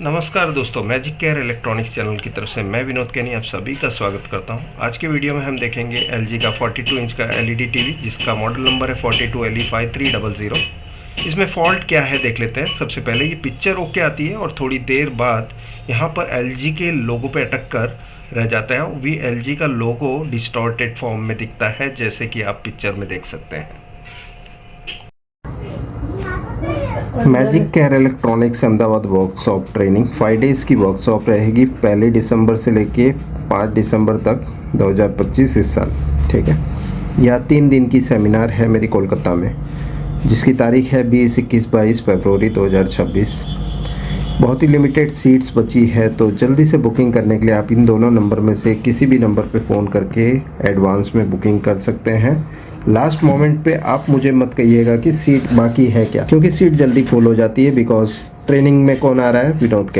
नमस्कार दोस्तों, magic care electronics channel की तरफ से मैं विनोद कैनी आप सभी का स्वागत करता हूं। आज के वीडियो में हम देखेंगे LG का 42 इंच का LED टीवी जिसका मॉडल नंबर है 42LE5300। इसमें फॉल्ट क्या है देख लेते हैं। सबसे पहले ये पिक्चर ओके आती है और थोड़ी देर बाद यहाँ पर LG के लोगो पे अटक कर रह जाता है। भी LG का लोगो डिस्टॉर्टेड फॉर्म में दिखता है, जैसे कि आप पिक्चर में देख सकते हैं। Magic care electronics Ahmedabad workshop training 5 days की वर्कशॉप रहेगी। 1 दिसंबर से लेके 5 दिसंबर तक 2025 इस साल। ठीक है, यह 3 दिन की सेमिनार है मेरी कोलकाता में, जिसकी तारीख है 20, 21, 22 फरवरी 2026। बहुत ही लिमिटेड सीट्स बची है, तो जल्दी से बुकिंग करने के लिए आप इन दोनों नंबर में से किसी भी नंबर पे फ़ोन करके एडवांस में बुकिंग कर सकते हैं। लास्ट मोमेंट पे आप मुझे मत कहिएगा कि सीट बाकी है क्या, क्योंकि सीट जल्दी फुल हो जाती है। बिकॉज ट्रेनिंग में कौन आ रहा है? विनोद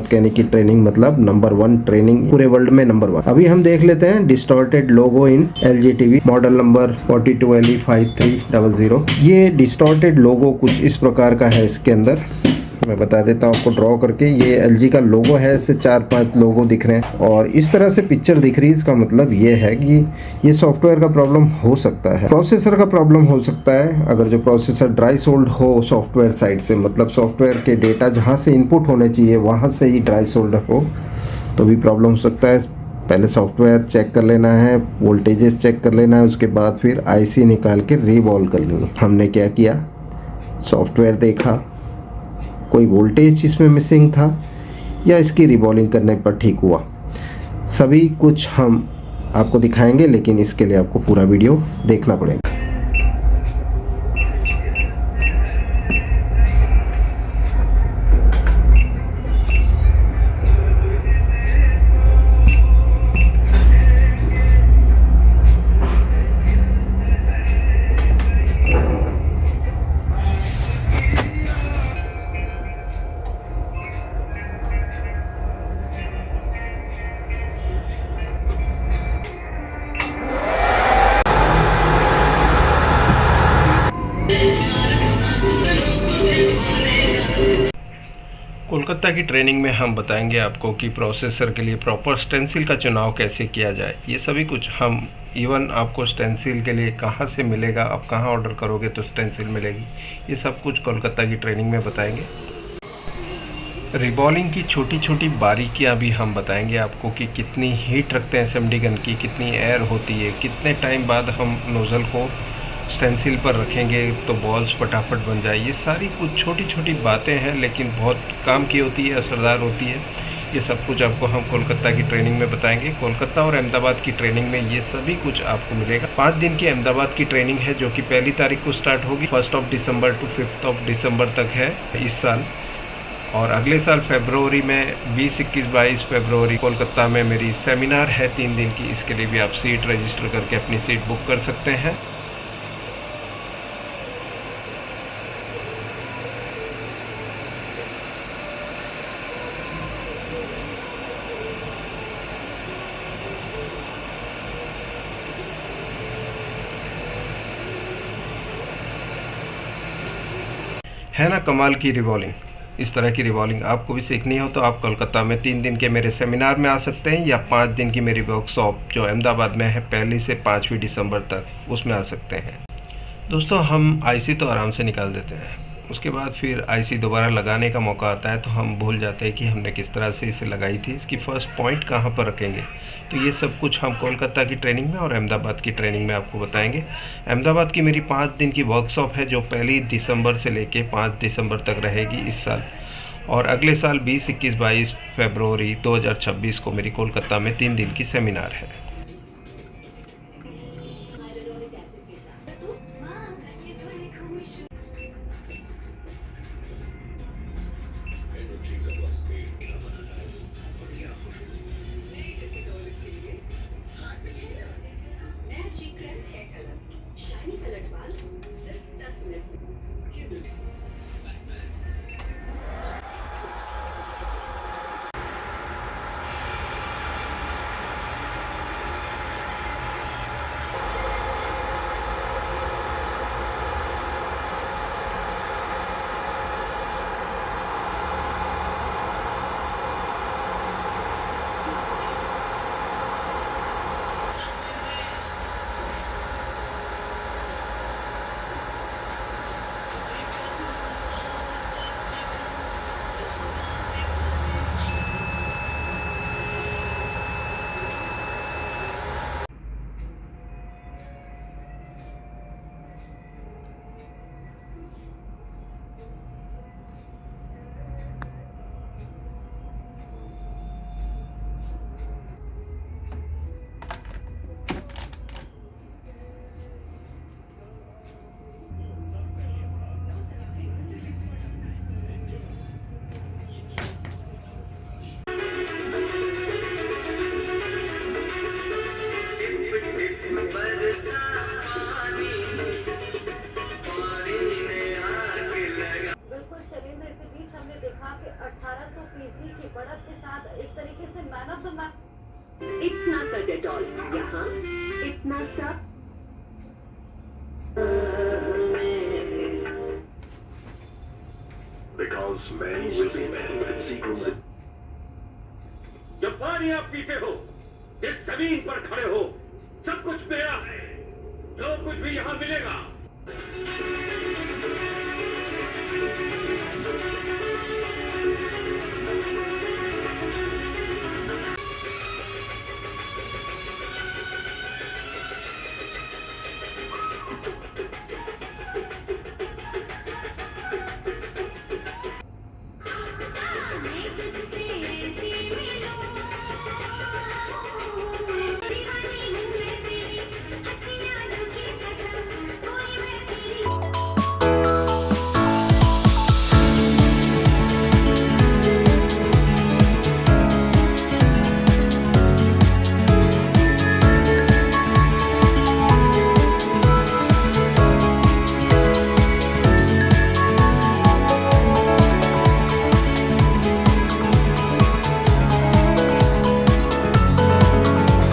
कैनी की ट्रेनिंग मतलब नंबर 1 ट्रेनिंग पूरे वर्ल्ड में नंबर 1। अभी हम देख लेते हैं डिस्टॉर्टेड लोगो इन LG TV model number 42LE5300। ये डिस्टॉर्टेड लोगो कुछ इस प्रकार का है। इसके अंदर मैं बता देता हूँ आपको ड्रॉ करके। ये LG का लोगो है, इससे 4-5 लोगो दिख रहे हैं और इस तरह से पिक्चर दिख रही है। इसका मतलब ये है कि ये सॉफ्टवेयर का प्रॉब्लम हो सकता है, प्रोसेसर का प्रॉब्लम हो सकता है। अगर जो प्रोसेसर ड्राई सोल्ड हो सॉफ्टवेयर साइड से, मतलब सॉफ्टवेयर के डेटा जहाँ से इनपुट होने चाहिए वहाँ से ही ड्राई सोल्ड हो, तो भी प्रॉब्लम हो सकता है। पहले सॉफ्टवेयर चेक कर लेना है, वोल्टेजेस चेक कर लेना है, उसके बाद फिर IC निकाल के रीवॉल्व कर लेना। हमने क्या किया, सॉफ्टवेयर देखा, कोई वोल्टेज इसमें मिसिंग था या इसकी रिबॉलिंग करने पर ठीक हुआ, सभी कुछ हम आपको दिखाएंगे, लेकिन इसके लिए आपको पूरा वीडियो देखना पड़ेगा। कोलकाता की ट्रेनिंग में हम बताएंगे आपको कि प्रोसेसर के लिए प्रॉपर स्टेंसिल का चुनाव कैसे किया जाए। ये सभी कुछ हम इवन आपको स्टेंसिल के लिए कहाँ से मिलेगा, आप कहाँ ऑर्डर करोगे तो स्टेंसिल मिलेगी, ये सब कुछ कोलकाता की ट्रेनिंग में बताएंगे। रिबॉलिंग की छोटी छोटी बारीकियां भी हम बताएंगे आपको कि कितनी हीट रखते हैं SMD गन की, कितनी एयर होती है, कितने टाइम बाद हम नोज़ल को स्टेंसिल पर रखेंगे तो बॉल्स फटाफट बन जाए। ये सारी कुछ छोटी छोटी बातें हैं, लेकिन बहुत काम की होती है, असरदार होती है। ये सब कुछ आपको हम कोलकाता की ट्रेनिंग में बताएंगे। कोलकाता और अहमदाबाद की ट्रेनिंग में ये सभी कुछ आपको मिलेगा। 5 दिन की अहमदाबाद की ट्रेनिंग है, जो कि 1 तारीख को स्टार्ट होगी, 1 दिसंबर टू 5 दिसंबर तक है इस साल। और अगले साल फरवरी में 20, 21, 22 फरवरी कोलकाता में मेरी सेमिनार है 3 दिन की। इसके लिए भी आप सीट रजिस्टर करके अपनी सीट बुक कर सकते हैं। है ना कमाल की रिवॉल्विंग। इस तरह की रिवॉल्विंग आपको भी सीखनी हो तो आप कोलकाता में 3 दिन के मेरे सेमिनार में आ सकते हैं, या 5 दिन की मेरी वर्कशॉप जो अहमदाबाद में है 1 से 5 दिसंबर तक, उसमें आ सकते हैं। दोस्तों, हम IC तो आराम से निकाल देते हैं, उसके बाद फिर IC दोबारा लगाने का मौका आता है तो हम भूल जाते हैं कि हमने किस तरह से इसे लगाई थी, इसकी फ़र्स्ट पॉइंट कहाँ पर रखेंगे। तो ये सब कुछ हम कोलकाता की ट्रेनिंग में और अहमदाबाद की ट्रेनिंग में आपको बताएंगे। अहमदाबाद की मेरी 5 दिन की वर्कशॉप है, जो 1 दिसंबर से लेके 5 दिसंबर तक रहेगी इस साल। और अगले साल 20, 21, 22 फरवरी 2026 को मेरी कोलकाता में 3 दिन की सेमिनार है। तेजी की बढ़त के साथ एक तरीके से मैन ऑफ द मैच। इतना सा डेटॉल यहाँ, इतना सा Because men will be men and sequels. जब पानी आप पीते हो, जिस जमीन पर खड़े हो, सब कुछ मेरा है। जो कुछ भी यहाँ मिलेगा